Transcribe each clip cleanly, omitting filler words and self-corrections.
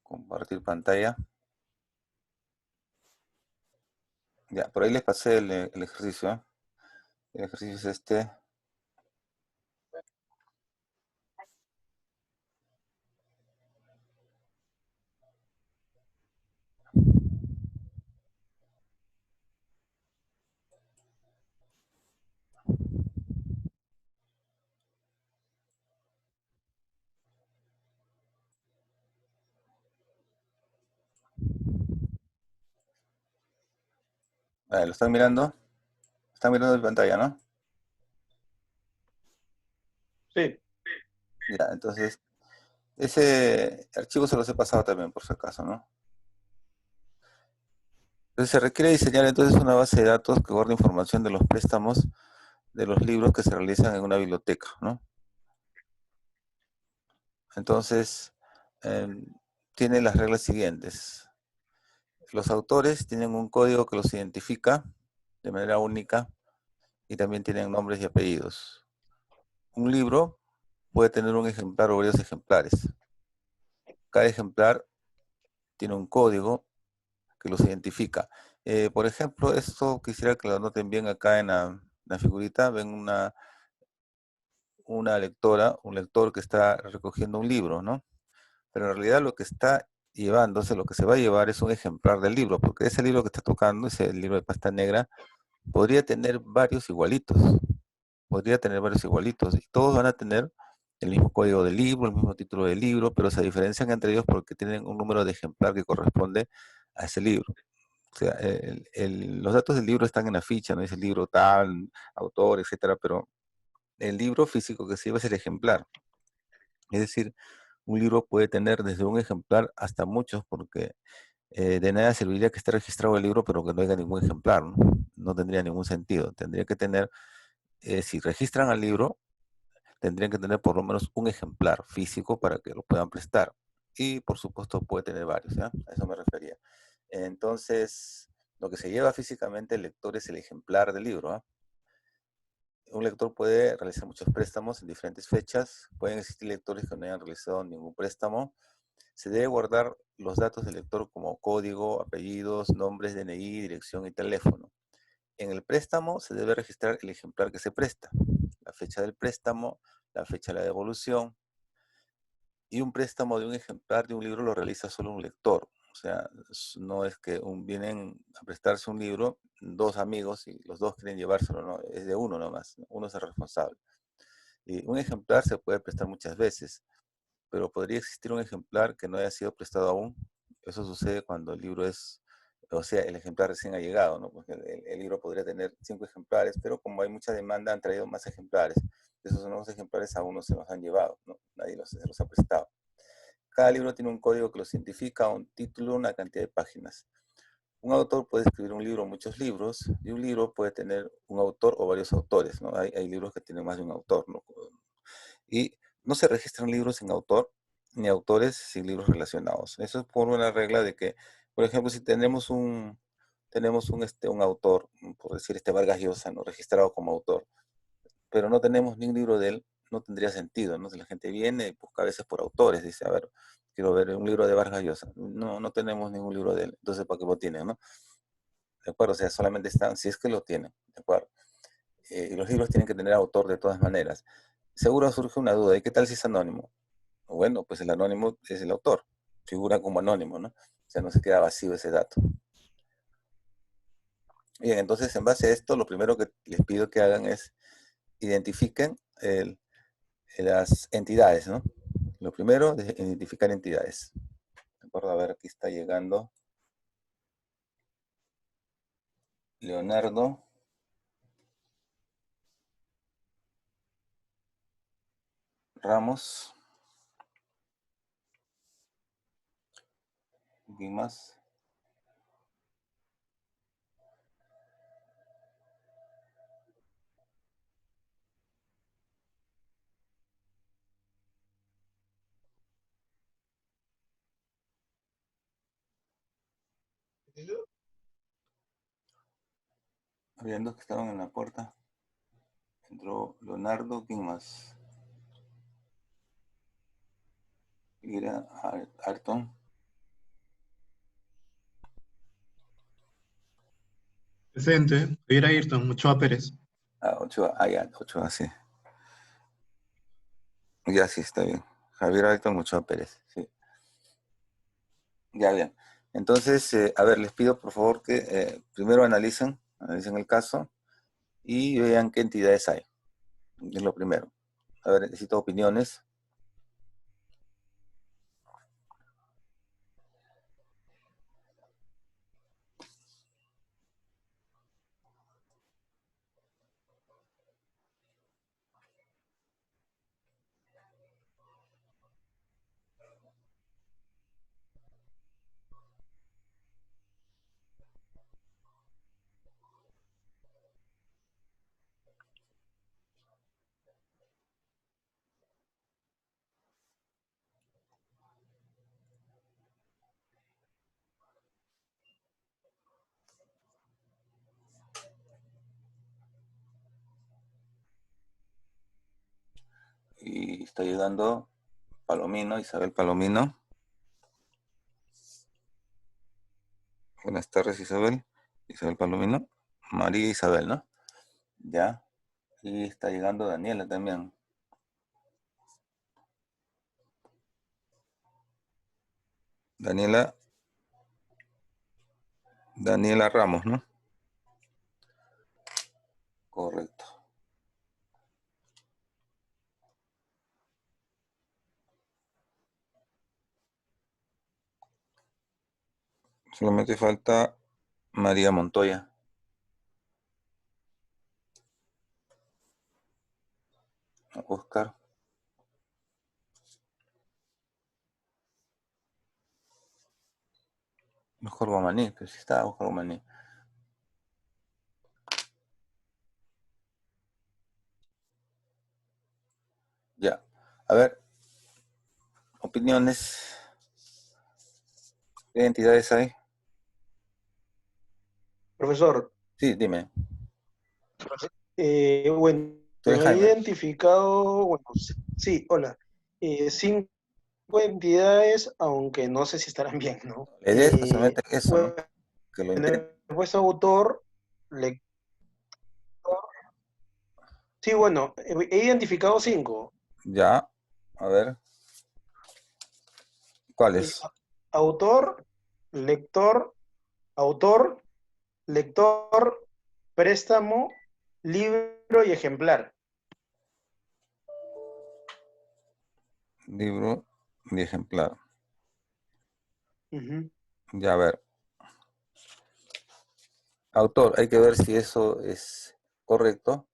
Compartir pantalla. Ya, por ahí les pasé el ejercicio, ¿eh? El ejercicio es este. ¿Lo están mirando? Están mirando mi pantalla, ¿no? Sí. Ya, entonces, ese archivo se los he pasado también, por si acaso, ¿no? Entonces, se requiere diseñar entonces una base de datos que guarde información de los préstamos de los libros que se realizan en una biblioteca, ¿no? Entonces, eh, tiene las reglas siguientes. Los autores tienen un código que los identifica de manera única y también tienen nombres y apellidos. Un libro puede tener un ejemplar o varios ejemplares. Cada ejemplar tiene un código que los identifica. Por ejemplo, esto quisiera que lo noten bien acá en la figurita. Ven una lectora, un lector que está recogiendo un libro, ¿no? Pero en realidad lo que está llevándose, lo que se va a llevar es un ejemplar del libro, porque ese libro que está tocando, ese libro de pasta negra, podría tener varios igualitos, y todos van a tener el mismo código del libro, el mismo título del libro, pero se diferencian entre ellos porque tienen un número de ejemplar que corresponde a ese libro. O sea, los datos del libro están en la ficha, no dice el libro tal, autor, etcétera, pero el libro físico que se lleva es el ejemplar. Es decir, un libro puede tener desde un ejemplar hasta muchos, porque de nada serviría que esté registrado el libro, pero que no haya ningún ejemplar, ¿no? No tendría ningún sentido. Tendría que tener, si registran al libro, tendrían que tener por lo menos un ejemplar físico para que lo puedan prestar. Y por supuesto puede tener varios, ¿ya? A eso me refería. Entonces, lo que se lleva físicamente el lector es el ejemplar del libro, ¿ah? Un lector puede realizar muchos préstamos en diferentes fechas. Pueden existir lectores que no hayan realizado ningún préstamo. Se debe guardar los datos del lector como código, apellidos, nombres, DNI, dirección y teléfono. En el préstamo se debe registrar el ejemplar que se presta, la fecha del préstamo, la fecha de la devolución, y un préstamo de un ejemplar de un libro lo realiza solo un lector. O sea, no es que vienen a prestarse un libro dos amigos y los dos quieren llevárselo, no, es de uno nomás, uno es el responsable. Y un ejemplar se puede prestar muchas veces, pero podría existir un ejemplar que no haya sido prestado aún. Eso sucede cuando el libro es, o sea, el ejemplar recién ha llegado, ¿no? Porque el libro podría tener 5 ejemplares, pero como hay mucha demanda han traído más ejemplares. Esos nuevos ejemplares aún no se los han llevado, ¿no? Nadie se los ha prestado. Cada libro tiene un código que los identifica, un título, una cantidad de páginas. Un autor puede escribir un libro o muchos libros, y un libro puede tener un autor o varios autores, ¿no? Hay libros que tienen más de un autor, ¿no? Y no se registran libros sin autor, ni autores sin libros relacionados. Eso es por una regla de que, por ejemplo, si tenemos un autor, por decir Vargas Llosa, ¿no? Registrado como autor, pero no tenemos ni un libro de él, no tendría sentido, ¿no? Si la gente viene y busca a veces por autores, dice, a ver, quiero ver un libro de Vargas Llosa. No, no tenemos ningún libro de él, entonces ¿para qué lo tienen, no? ¿De acuerdo? O sea, solamente están, si es que lo tienen, ¿de acuerdo? Y los libros tienen que tener autor de todas maneras. Seguro surge una duda, ¿y qué tal si es anónimo? Bueno, pues el anónimo es el autor, figura como anónimo, ¿no? O sea, no se queda vacío ese dato. Bien, entonces en base a esto, lo primero que les pido que hagan es identifiquen las entidades, ¿no? Lo primero es identificar entidades. De acuerdo, a ver, aquí está llegando Leonardo Ramos. ¿Quién más? Habían dos que estaban en la puerta. Entró Leonardo, ¿quién más? Era Ayrton. Presente. Javier Ayrton, Ochoa Pérez. Ah, Ochoa, ah, ya, Ochoa, sí. Ya sí, está bien. Javier Alton Ochoa Pérez, sí. Ya bien. Entonces, a ver, les pido por favor que primero analicen el caso y vean qué entidades hay. Es lo primero. A ver, necesito opiniones. Y está llegando Palomino, Isabel Palomino. Buenas tardes, Isabel. Isabel Palomino. María Isabel, ¿no? Ya. Y está llegando Daniela también. Daniela, Daniela Ramos, ¿no? Correcto. Solamente falta María Montoya. Oscar. Mejor Guamaní, pero sí está Oscar Guamaní. Ya. A ver, opiniones. ¿Qué entidades hay? Profesor, Sí, dime. bueno, Soy he Jaime. identificado, bueno, sí, hola, 5 entidades, aunque no sé si estarán bien, ¿no? La idea es justamente eso, ¿no? Bueno, Que lo en intenten. el puesto autor, lector, sí, bueno, he identificado 5. Ya. A ver, Eh, ¿cuáles? autor, lector, autor, lector, préstamo, libro y ejemplar. Libro y ejemplar. Ujú. Ya, a ver. Autor, hay que ver si eso es correcto.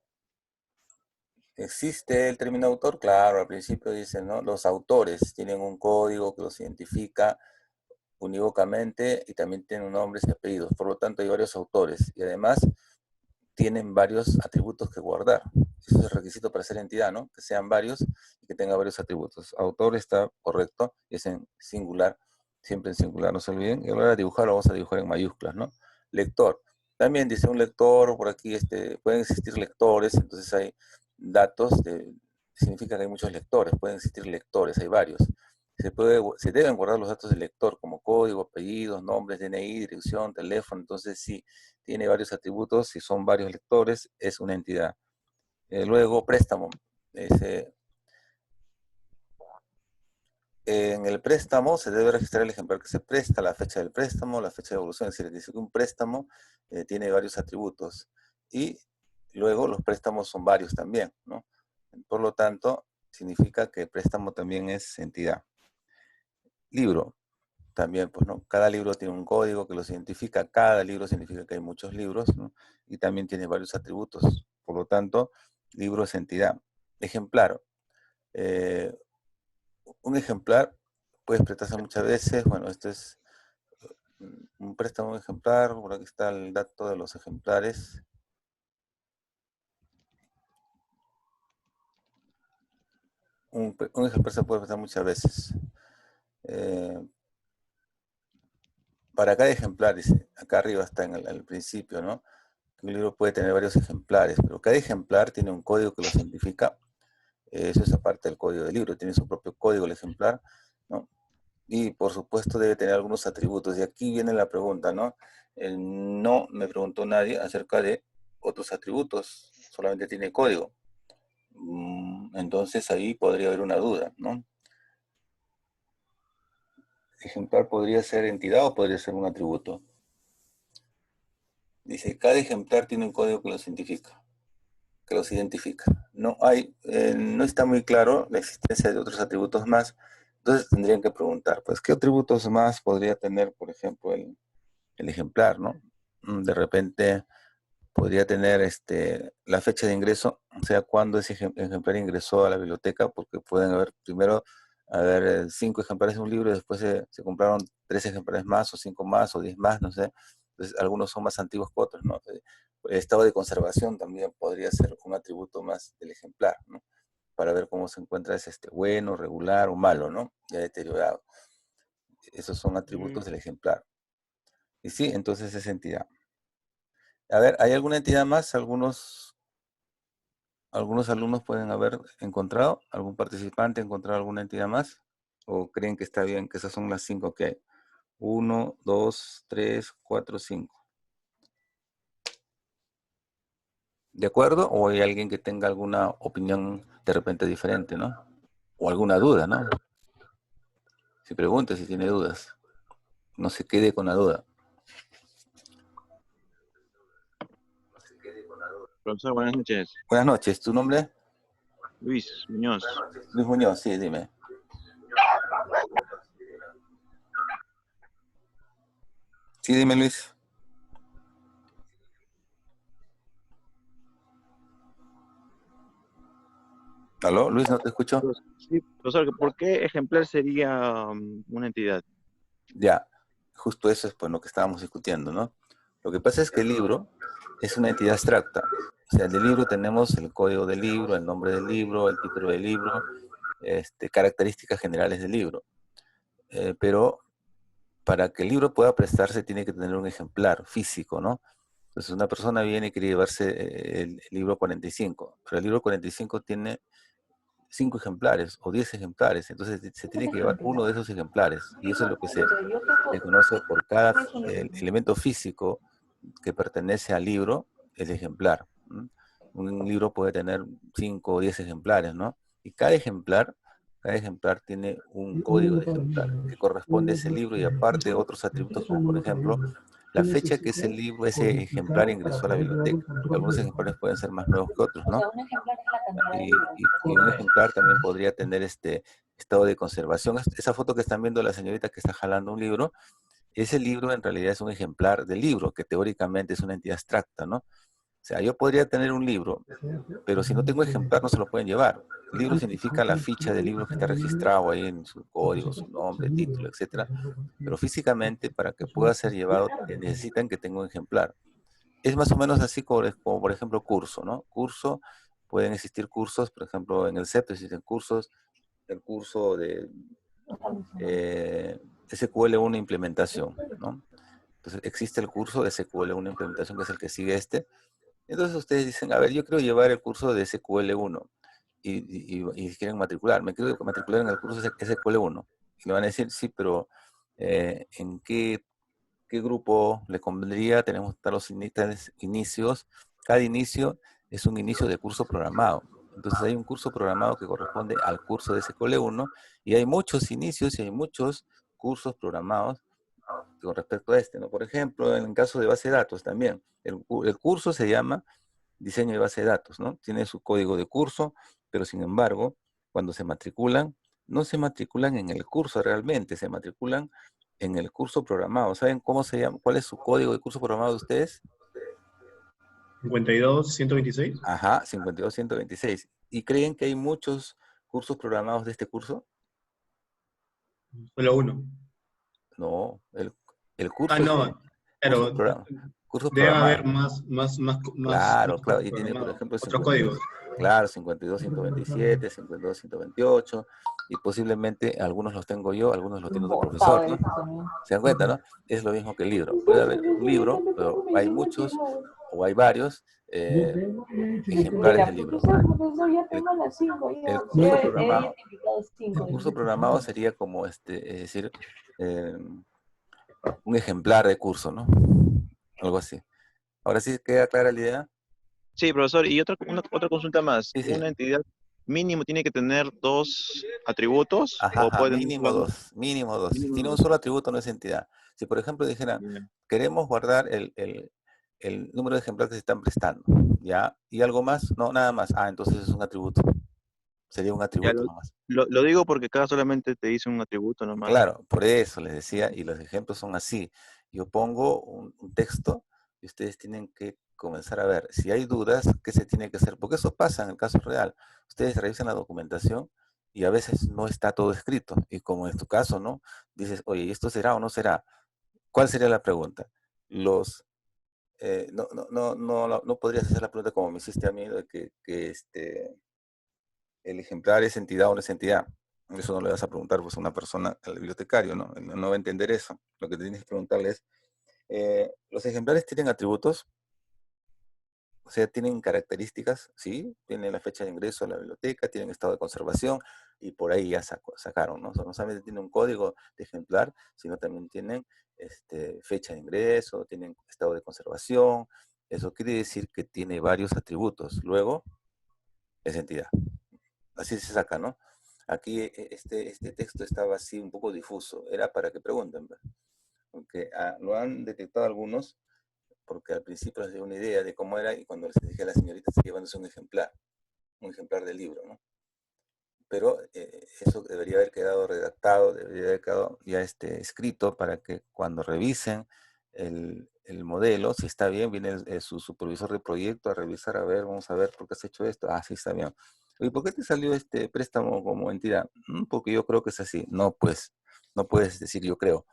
¿Existe el término autor? Claro, al principio dicen, ¿no? Los autores tienen un código que los identifica unívocamente y también tienen nombres y apellidos. Por lo tanto, hay varios autores y además tienen varios atributos que guardar. Eso es el requisito para ser entidad, ¿no? Que sean varios y que tenga varios atributos. Autor está correcto, es en singular, siempre en singular, no se olviden. Y a la hora de dibujar, lo vamos a dibujar en mayúsculas, ¿no? Lector. También dice un lector, por aquí pueden existir lectores, entonces hay datos, significa que hay muchos lectores, pueden existir lectores, hay varios. Se deben guardar los datos del lector, como código, apellidos, nombres, DNI, dirección, teléfono, entonces sí, tiene varios atributos, si son varios lectores, es una entidad. Luego, préstamo. Ese, en el préstamo se debe registrar el ejemplar que se presta, la fecha del préstamo, la fecha de evolución, es decir, dice que un préstamo tiene varios atributos. Y luego los préstamos son varios también, ¿no? Por lo tanto, significa que el préstamo también es entidad. Libro. También, pues, ¿no? Cada libro tiene un código que los identifica, cada libro significa que hay muchos libros, ¿no? Y también tiene varios atributos. Por lo tanto, libro es entidad. Ejemplar. Eh, un ejemplar puedes prestarse muchas veces. Bueno, esto es un préstamo ejemplar. Por aquí está el dato de los ejemplares. Un ejemplar se puede prestar muchas veces. Eh, para cada ejemplar, dice, acá arriba está en el principio, ¿no? Un libro puede tener varios ejemplares, pero cada ejemplar tiene un código que los identifica. Eso es aparte del código del libro, tiene su propio código el ejemplar, ¿no? Y por supuesto debe tener algunos atributos. Y aquí viene la pregunta, ¿no? No me preguntó nadie acerca de otros atributos, solamente tiene código. Entonces ahí podría haber una duda, ¿no? Ejemplar podría ser entidad o podría ser un atributo. Dice, cada ejemplar tiene un código que los identifica. No hay, no está muy claro la existencia de otros atributos más. Entonces tendrían que preguntar, pues, ¿qué atributos más podría tener, por ejemplo, el ejemplar, ¿no? De repente podría tener la fecha de ingreso, o sea, cuándo ese ejemplar ingresó a la biblioteca, porque pueden haber primero haber 5 ejemplares de un libro y después se compraron 3 ejemplares más, o 5 más, o 10 más, no sé. Entonces, algunos son más antiguos que otros, ¿no? El estado de conservación también podría ser un atributo más del ejemplar, ¿no? Para ver cómo se encuentra, es bueno, regular o malo, ¿no? Ya deteriorado. Esos son atributos del ejemplar. Y sí, entonces es entidad. A ver, ¿hay alguna entidad más? ¿Algunos alumnos pueden haber encontrado? ¿Algún participante ha encontrado alguna entidad más? ¿O creen que está bien, que esas son las 5 que hay? 1, 2, 3, 4, 5. ¿De acuerdo? ¿O hay alguien que tenga alguna opinión de repente diferente, ¿no? O alguna duda, ¿no? Si pregunte si tiene dudas. No se quede con la duda. Profesor, buenas noches. Buenas noches. ¿Tu nombre? Luis Muñoz. Luis Muñoz, sí, dime. Sí, dime, Luis. ¿Aló, Luis? ¿No te escucho? Sí, profesor, ¿por qué ejemplar sería una entidad? Ya, justo eso es pues lo que estábamos discutiendo, ¿no? Lo que pasa es que el libro es una entidad abstracta. O sea, en el libro tenemos el código del libro, el nombre del libro, el título del libro, características generales del libro. Pero para que el libro pueda prestarse tiene que tener un ejemplar físico, ¿no? Entonces una persona viene y quiere llevarse el libro 45, pero el libro 45 tiene 5 ejemplares o 10 ejemplares, entonces se tiene que llevar uno de esos ejemplares, y eso es lo que se conoce por cada elemento físico que pertenece al libro, el ejemplar. Un libro puede tener 5 o 10 ejemplares, ¿no? Y cada ejemplar tiene un código de ejemplar que corresponde a ese libro y aparte otros atributos como por ejemplo la fecha que ese libro, ese ejemplar ingresó a la biblioteca. Algunos ejemplares pueden ser más nuevos que otros, ¿no? Y un ejemplar también podría tener este estado de conservación. Esa foto que están viendo la señorita que está jalando un libro, ese libro en realidad es un ejemplar del libro, que teóricamente es una entidad abstracta, ¿no? O sea, yo podría tener un libro, pero si no tengo ejemplar no se lo pueden llevar. Libro significa la ficha del libro que está registrado ahí en su código, su nombre, título, etcétera. Pero físicamente, para que pueda ser llevado, necesitan que tenga un ejemplar. Es más o menos así como por ejemplo, curso, ¿no? Curso, pueden existir cursos, por ejemplo, en el CEP existen cursos, el curso de SQL1 implementación, ¿no? Entonces, existe el curso de SQL1 implementación, que es el que sigue este. Entonces, ustedes dicen, a ver, yo quiero llevar el curso de SQL1 y quieren matricular. Me quiero matricular en el curso de SQL1. Y le van a decir, sí, pero ¿en qué grupo le convendría? Tenemos los inicios. Cada inicio es un inicio de curso programado. Entonces hay un curso programado que corresponde al curso de SQL1 y hay muchos inicios y hay muchos cursos programados con respecto a este, ¿no? Por ejemplo, en el caso de base de datos también, el curso se llama diseño de base de datos, ¿no? Tiene su código de curso, pero sin embargo, cuando se matriculan, no se matriculan en el curso realmente, se matriculan en el curso programado. ¿Saben cómo se llama? ¿Cuál es su código de curso programado de ustedes? 52.126. Ajá, 52126. ¿Y creen que hay muchos cursos programados de este curso? Solo uno. No, el Ah, curso no, cursos, pero cursos debe haber programados. más Claro, claro, cursos y tiene, por programados, ejemplo, otros códigos. claro, 52.127, 52.128, y posiblemente algunos los tengo yo, algunos los tiene otro profesor, ¿no? ¿Se dan cuenta, no? Es lo mismo que el libro. Puede haber un libro, pero hay muchos o hay varios ejemplares del libro. Profesor, ya tengo las 5. El curso programado, el curso programado sería como es decir, un ejemplar de curso, ¿no? Algo así. Ahora sí queda clara la idea. Sí, profesor, y otra consulta más. Sí, sí. ¿Una entidad mínimo tiene que tener 2 atributos Ajá, o ajá, puede tener mínimo solamente dos, mínimo dos. Si mínimo tiene un 2? solo atributo no es entidad. Si por ejemplo dijera, Ya, queremos guardar el número de ejemplares que se están prestando, ¿ya? ¿Y algo más? No, nada más. Ah, entonces es un atributo. Sería un Ya, atributo nomás. lo digo porque acá solamente te dice un atributo nomás. Claro, por eso les decía, y los ejemplos son así. Yo pongo un texto y ustedes tienen que comenzar a ver si hay dudas, qué se tiene que hacer, porque eso pasa en el caso real. Ustedes revisan la documentación y a veces no está todo escrito. Y como en tu caso, ¿no? Dices, oye, ¿esto será o no será? ¿Cuál sería la pregunta? No podrías hacer la pregunta como me hiciste a mí, de que el ejemplar es entidad o no es entidad. Eso no le vas a preguntar pues, a una persona, al bibliotecario, ¿no? Él no va a entender eso. Lo que tienes que preguntarle es, ¿los ejemplares tienen atributos? O sea, tienen características, ¿sí? Tienen la fecha de ingreso a la biblioteca, tienen estado de conservación, y por ahí ya sacaron, ¿no? O sea, no solamente tienen un código de ejemplar, sino también tienen fecha de ingreso, tienen estado de conservación. Eso quiere decir que tiene varios atributos. Luego, es entidad. Así se saca, ¿no? Aquí este texto estaba así un poco difuso, era para que pregunten, ¿verdad? Porque lo han detectado algunos, porque al principio les di una idea de cómo era y cuando les dije a la señorita está llevándose un ejemplar del libro, ¿no? Pero eso debería haber quedado redactado, debería haber quedado ya escrito para que cuando revisen el modelo, si está bien, viene su supervisor de proyecto a revisar, a ver, vamos a ver por qué has hecho esto. Ah, sí, está bien. ¿Y por qué te salió este préstamo como entidad? Porque yo creo que es así. No, pues, no puedes decir yo creo.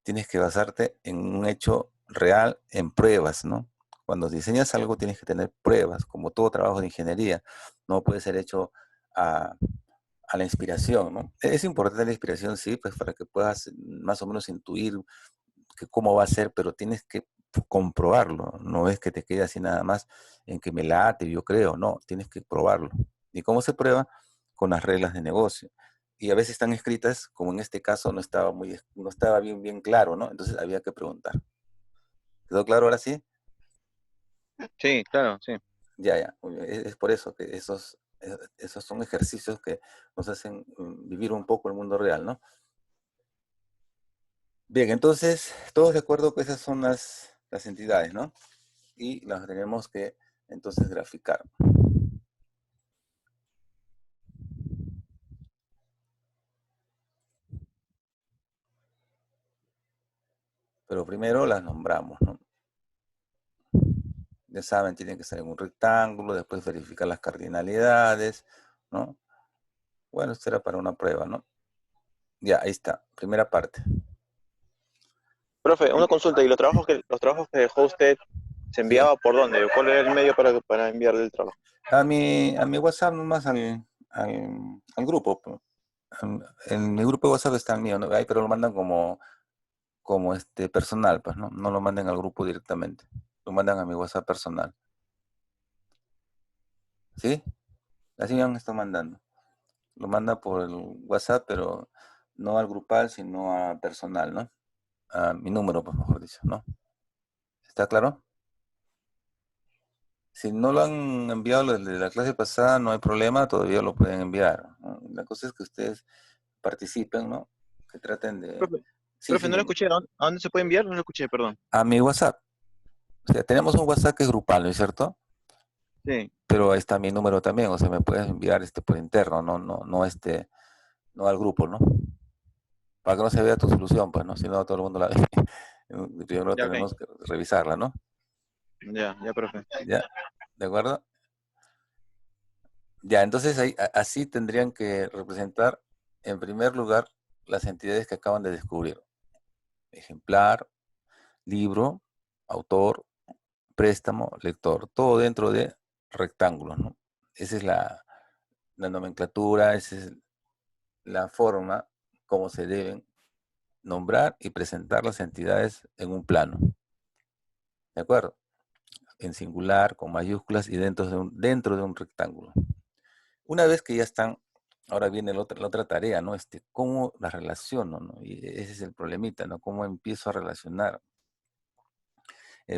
Tienes que basarte en un hecho real, en pruebas, ¿no? Cuando diseñas algo tienes que tener pruebas, como todo trabajo de ingeniería. No puede ser hecho a, a la inspiración, ¿no? Es importante la inspiración, sí, pues para que puedas más o menos intuir que cómo va a ser, pero tienes que comprobarlo. No es que te quede así nada más en que me late, yo creo, no, tienes que probarlo. ¿Y cómo se prueba? Con las reglas de negocio. Y a veces están escritas, como en este caso no estaba bien claro, ¿no? Entonces había que preguntar. ¿Quedó claro ahora sí? Sí, claro, sí. Ya. Muy bien. Es por eso que esos son ejercicios que nos hacen vivir un poco el mundo real, ¿no? Bien, entonces, todos de acuerdo que esas son las entidades, ¿no? Y las tenemos que entonces graficar. Pero primero las nombramos, ¿no? Ya saben, tienen que ser en un rectángulo, después verificar las cardinalidades, ¿no? Bueno, esto era para una prueba, ¿no? Ya, ahí está, primera parte. Profe, una consulta, ¿y los trabajos que dejó usted se Sí. enviaba por dónde? ¿Cuál era el medio para enviarle el trabajo? A mi WhatsApp nomás, al grupo. Pues. En mi grupo de WhatsApp está el mío, ¿no? Ahí, pero lo mandan como personal, pues, ¿no? No lo manden al grupo directamente. Lo mandan a mi WhatsApp personal. ¿Sí? Así me han estado mandando. Lo manda por el WhatsApp, pero no al grupal, sino a personal, ¿no? A mi número, pues mejor dicho, ¿no? ¿Está claro? Si no lo han enviado desde la clase pasada, no hay problema, todavía lo pueden enviar, ¿no? La cosa es que ustedes participen, ¿no? Que traten de... Profe, Sí, profe, sí, no lo dime. escuché. ¿A dónde se puede enviar? No lo escuché, perdón. A mi WhatsApp. O sea, tenemos un WhatsApp que es grupal, ¿no es cierto? Sí, Pero ahí está mi número también, o sea, me puedes enviar por interno, no al grupo, ¿no? Para que no se vea tu solución, pues, ¿no? Si no, todo el mundo la ve. Primero ya, ok. tenemos que revisarla, ¿no? Ya, profe. ¿Ya? ¿De acuerdo? Ya, entonces así tendrían que representar, en primer lugar, las entidades que acaban de descubrir. Ejemplar, libro, autor, préstamo, lector. Todo dentro de rectángulos, ¿no? Esa es la nomenclatura, esa es la forma como se deben nombrar y presentar las entidades en un plano. ¿De acuerdo? en singular, con mayúsculas y dentro de un rectángulo. Una vez que ya están, ahora viene la otra tarea, ¿no? ¿Cómo las relaciono, no? Y ese es el problemita, ¿no? ¿Cómo empiezo a relacionar?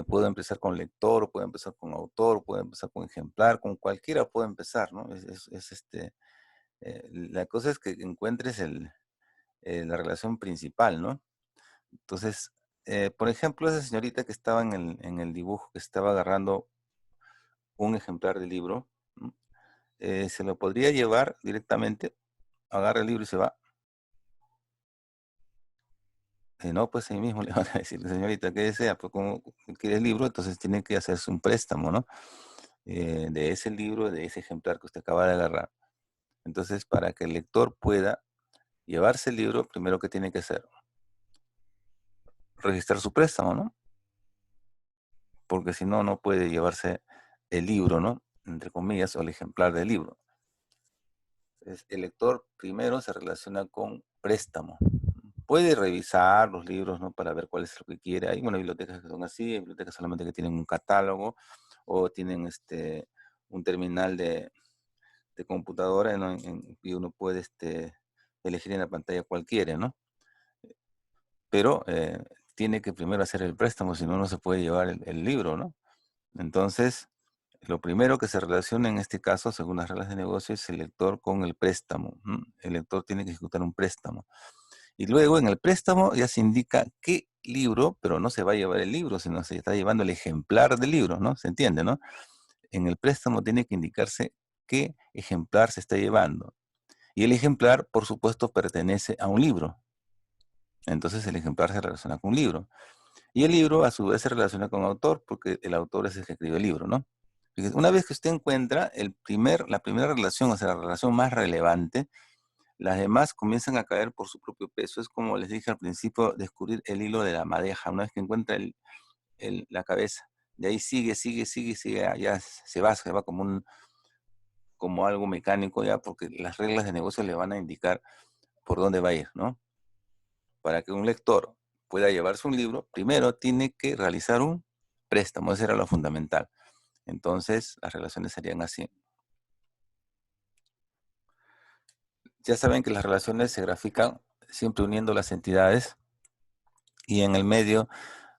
Puedo empezar con lector, puedo empezar con autor, puedo empezar con ejemplar, con cualquiera puedo empezar, ¿no? La cosa es que encuentres la relación principal, ¿no? Entonces, por ejemplo, esa señorita que estaba en el dibujo, que estaba agarrando un ejemplar de libro, ¿no? Se lo podría llevar directamente, agarra el libro y se va. No, pues ahí mismo le van a decir, señorita, ¿qué desea? Pues como quiere el libro, entonces tiene que hacerse un préstamo, ¿no? De ese libro, de ese ejemplar que usted acaba de agarrar. Entonces, para que el lector pueda llevarse el libro, primero que tiene que hacer, registrar su préstamo, ¿no? Porque si no, no puede llevarse el libro, ¿no? Entre comillas, o el ejemplar del libro. Entonces, el lector primero se relaciona con préstamo. Puede revisar los libros, ¿no? Para ver cuál es lo que quiere. Hay, bueno, bibliotecas que son así, hay bibliotecas solamente que tienen un catálogo o tienen un terminal de computadora, ¿no? Y uno puede elegir en la pantalla cualquiera, ¿no? Pero tiene que primero hacer el préstamo, si no, no se puede llevar el libro, ¿no? Entonces, lo primero que se relaciona en este caso, según las reglas de negocio, es el lector con el préstamo. El lector tiene que ejecutar un préstamo. Y luego en el préstamo ya se indica qué libro, pero no se va a llevar el libro, sino se está llevando el ejemplar del libro, ¿no? ¿Se entiende, no? En el préstamo tiene que indicarse qué ejemplar se está llevando. Y el ejemplar, por supuesto, pertenece a un libro. Entonces el ejemplar se relaciona con un libro. Y el libro, a su vez, se relaciona con autor, porque el autor es el que escribe el libro, ¿no? Fíjese, una vez que usted encuentra la primera relación, o sea, la relación más relevante, las demás comienzan a caer por su propio peso. Es como les dije al principio, descubrir el hilo de la madeja. Una vez que encuentra la cabeza, de ahí sigue, ya se va como algo mecánico ya, porque las reglas de negocio le van a indicar por dónde va a ir, ¿no? Para que un lector pueda llevarse un libro, primero tiene que realizar un préstamo. Eso era lo fundamental. Entonces, las relaciones serían así. Ya saben que las relaciones se grafican siempre uniendo las entidades y en el medio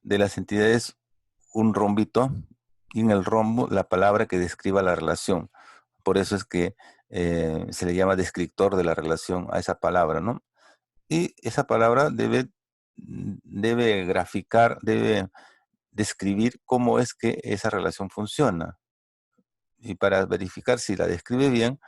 de las entidades un rombito y en el rombo la palabra que describa la relación. Por eso es que se le llama descriptor de la relación a esa palabra, ¿no? Y esa palabra debe graficar, debe describir cómo es que esa relación funciona. Y para verificar si la describe bien,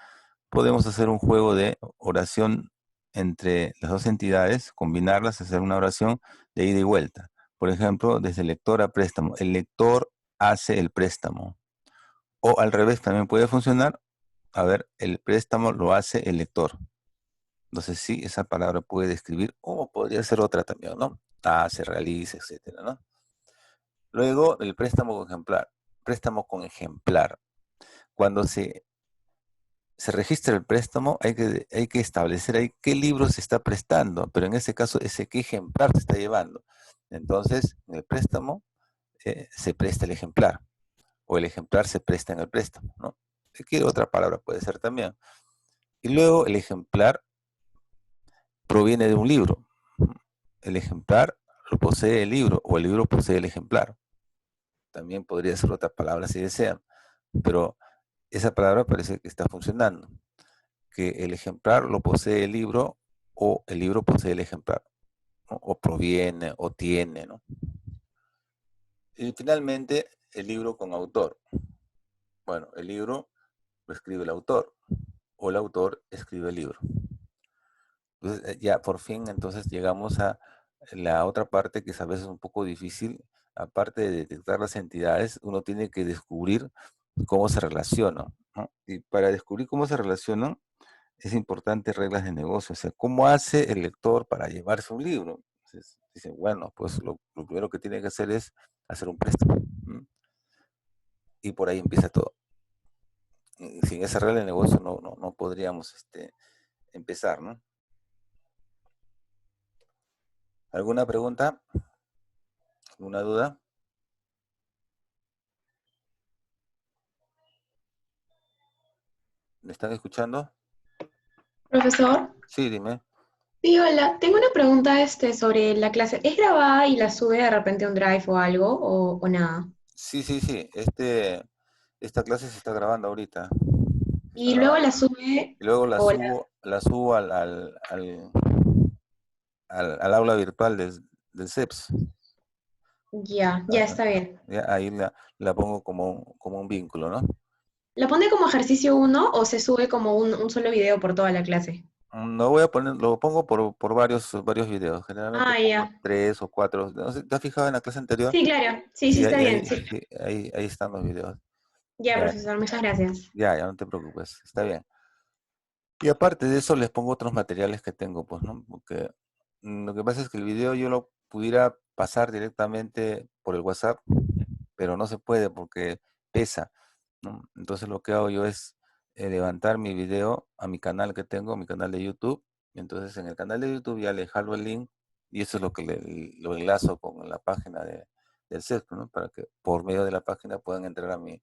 podemos hacer un juego de oración entre las dos entidades, combinarlas, hacer una oración de ida y vuelta. Por ejemplo, desde lector a préstamo. El lector hace el préstamo. O al revés, también puede funcionar. A ver, el préstamo lo hace el lector. Entonces sí, esa palabra puede describir, o podría ser otra también, ¿no? Hace, realiza, etcétera, ¿no? Luego, el préstamo con ejemplar. Préstamo con ejemplar. Cuando se registra el préstamo, hay que establecer ahí qué libro se está prestando, pero en este caso, qué ejemplar se está llevando. Entonces, en el préstamo se presta el ejemplar, o el ejemplar se presta en el préstamo, ¿no? Cualquier otra palabra puede ser también. Y luego el ejemplar proviene de un libro. El ejemplar lo posee el libro, o el libro posee el ejemplar. También podría ser otra palabra si desean, pero esa palabra parece que está funcionando. Que el ejemplar lo posee el libro o el libro posee el ejemplar, ¿no? O proviene o tiene, ¿no? Y finalmente, el libro con autor. Bueno, el libro lo escribe el autor o el autor escribe el libro. Entonces, ya por fin entonces llegamos a la otra parte que es a veces un poco difícil. Aparte de detectar las entidades, uno tiene que descubrir cómo se relacionan, ¿no? Y para descubrir cómo se relacionan, es importante reglas de negocio. O sea, ¿cómo hace el lector para llevarse un libro? Entonces, dice, bueno, pues lo primero que tiene que hacer es hacer un préstamo. Y por ahí empieza todo. Sin esa regla de negocio no podríamos empezar, ¿no? ¿Alguna pregunta? ¿Alguna duda? ¿Me están escuchando? Profesor, Sí, dime. sí, hola. Tengo una pregunta sobre la clase. ¿Es grabada y la sube de repente a un Drive o algo o nada? Sí, sí, sí. Esta clase se está grabando ahorita. Se está Y luego grabando. la sube Y luego la o la... subo al aula virtual del CEPS. Ya está bien. Ya, ahí la pongo como un vínculo, ¿no? ¿La pone como ejercicio 1 o se sube como un solo video por toda la clase? No voy a poner, lo pongo por varios videos. Generalmente Ah, pongo ya. 3 o 4. No sé, ¿te has fijado en la clase anterior? Sí, claro. Sí, sí, Sí, está bien. Sí. sí, ahí están los videos. Ya, Ya, profesor, muchas gracias. ya, no te preocupes, está bien. Y aparte de eso les pongo otros materiales que tengo, pues, ¿no? Porque lo que pasa es que el video yo lo pudiera pasar directamente por el WhatsApp, pero no se puede porque pesa, ¿no? Entonces lo que hago yo es levantar mi video a mi canal que tengo, mi canal de YouTube. Y entonces en el canal de YouTube ya le jalo el link y eso es lo que lo enlazo con la página del CESP, ¿no? Para que por medio de la página puedan entrar a mi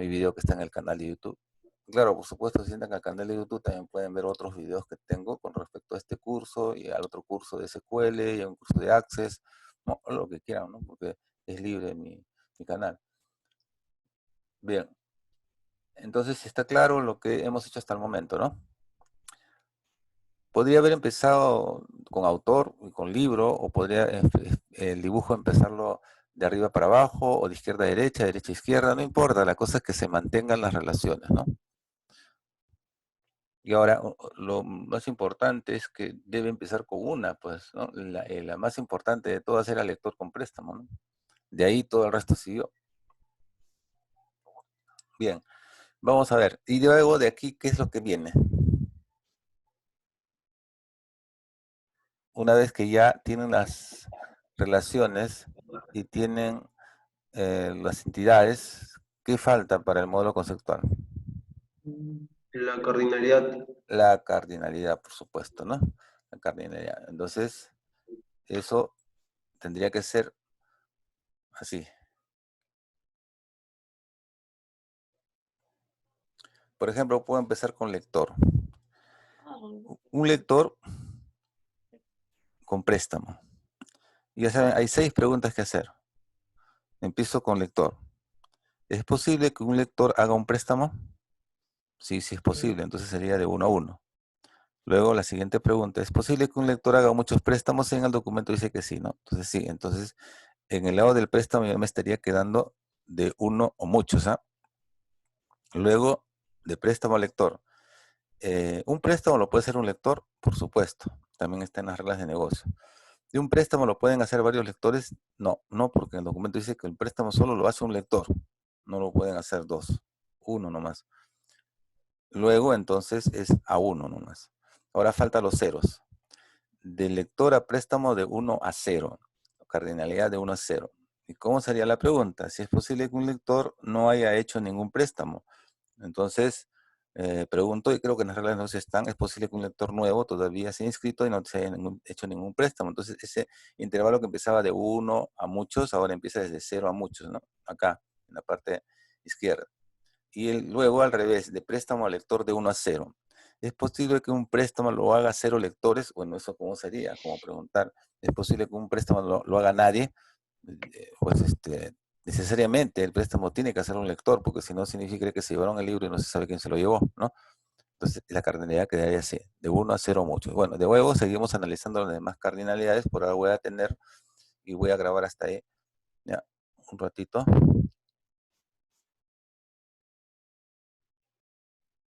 video que está en el canal de YouTube. Claro, por supuesto, si entran al canal de YouTube también pueden ver otros videos que tengo con respecto a este curso y al otro curso de SQL y a un curso de Access, ¿no? O lo que quieran, ¿no? Porque es libre mi canal. Bien, entonces está claro lo que hemos hecho hasta el momento, ¿no? Podría haber empezado con autor y con libro, o podría el dibujo empezarlo de arriba para abajo, o de izquierda a derecha, derecha a izquierda, no importa, la cosa es que se mantengan las relaciones, ¿no? Y ahora lo más importante es que debe empezar con una, pues, ¿no? La más importante de todas era lector con préstamo, ¿no? De ahí todo el resto siguió. Bien, vamos a ver. Y luego de aquí, ¿qué es lo que viene? Una vez que ya tienen las relaciones y tienen las entidades, ¿qué falta para el modelo conceptual? La cardinalidad. La cardinalidad, por supuesto, ¿no? La cardinalidad. Entonces, eso tendría que ser así. Por ejemplo, puedo empezar con lector. Un lector con préstamo. Ya saben, hay 6 preguntas que hacer. Empiezo con lector. ¿Es posible que un lector haga un préstamo? Sí, sí es posible. Entonces sería de 1 a 1. Luego la siguiente pregunta. ¿Es posible que un lector haga muchos préstamos? En el documento dice que sí, ¿no? Entonces sí. Entonces, en el lado del préstamo yo me estaría quedando de 1 o muchos, ¿ah? Luego, de préstamo a lector. ¿Un préstamo lo puede hacer un lector? Por supuesto. También está en las reglas de negocio. ¿De un préstamo lo pueden hacer varios lectores? No, no, porque el documento dice que el préstamo solo lo hace un lector. No lo pueden hacer 2. 1 nomás. Luego, entonces, es a 1 nomás. Ahora falta los ceros. De lector a préstamo de 1 a 0. Cardinalidad de 1 a 0. ¿Y cómo sería la pregunta? Si es posible que un lector no haya hecho ningún préstamo. Entonces, pregunto, y creo que en las reglas no se están, es posible que un lector nuevo todavía se haya inscrito y no se haya hecho ningún préstamo. Entonces, ese intervalo que empezaba de 1 a muchos, ahora empieza desde 0 a muchos, ¿no? Acá, en la parte izquierda. Y luego al revés, de préstamo a lector de 1 a 0. ¿Es posible que un préstamo lo haga 0 lectores? Bueno, ¿eso cómo sería? Como preguntar, ¿es posible que un préstamo lo haga nadie? Pues necesariamente el préstamo tiene que hacer un lector, porque si no significa que se llevaron el libro y no se sabe quién se lo llevó, ¿no? Entonces la cardinalidad quedaría así, de 1 a 0 muchos. Bueno, de nuevo seguimos analizando las demás cardinalidades, por ahora voy a tener y voy a grabar hasta ahí, ya, un ratito.